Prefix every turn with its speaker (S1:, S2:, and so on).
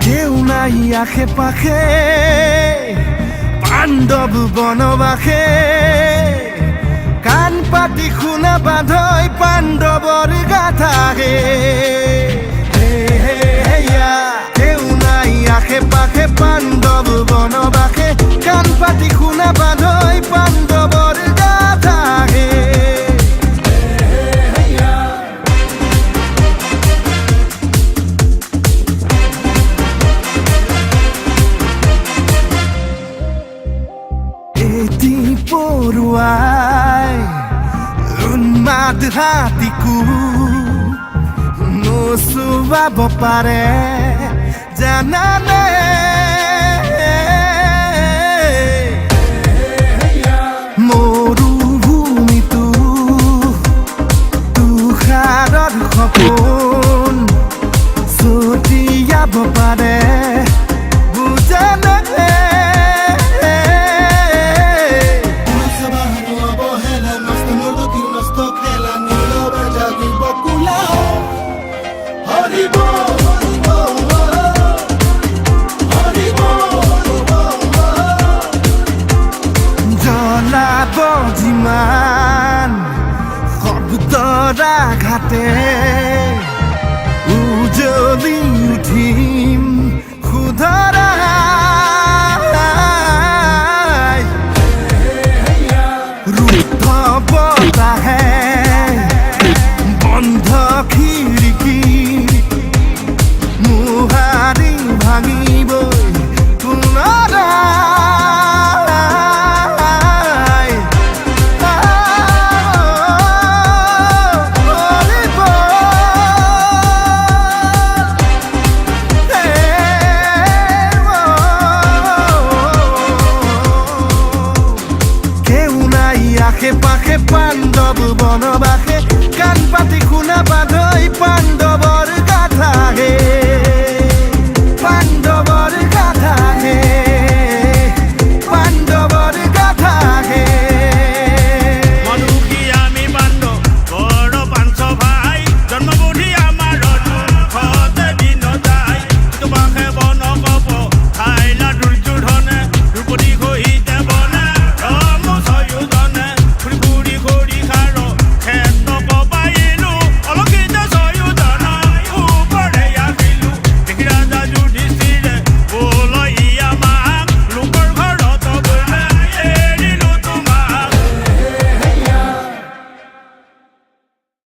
S1: কেউ নাই আশে পাশে পাণ্ডৱ বনবাসে কাণ পাতি শুনা বাধৈ পাণ্ডৱৰ গাথাহে কেউ নাই আশে পাশে পাণ্ডৱ বনবাসে কাণ পাতি শুনা বাধৈ পাণ্ডৱৰ গাথাহে এটি পৰুৱাই উন্মাদ হাতীকো নচুৱাব পাৰে জানানে মৰুভূমিটো তুষাৰৰ সপোন ছটিয়াব পাৰে বুজানে জ্বলাব যিমান শব্দৰ আঘাতে উজ্বলি উঠিম শুধৰাই ৰুদ্ধ বতাহে বন্ধ খিৰিকী মুহাৰি ভাঙিবই পুনৰাই কেউ নাই আশে পাশে পাণ্ডৱ বনবাসে কাণ পাতি শুনা বাধৈ পাণ্ডৱ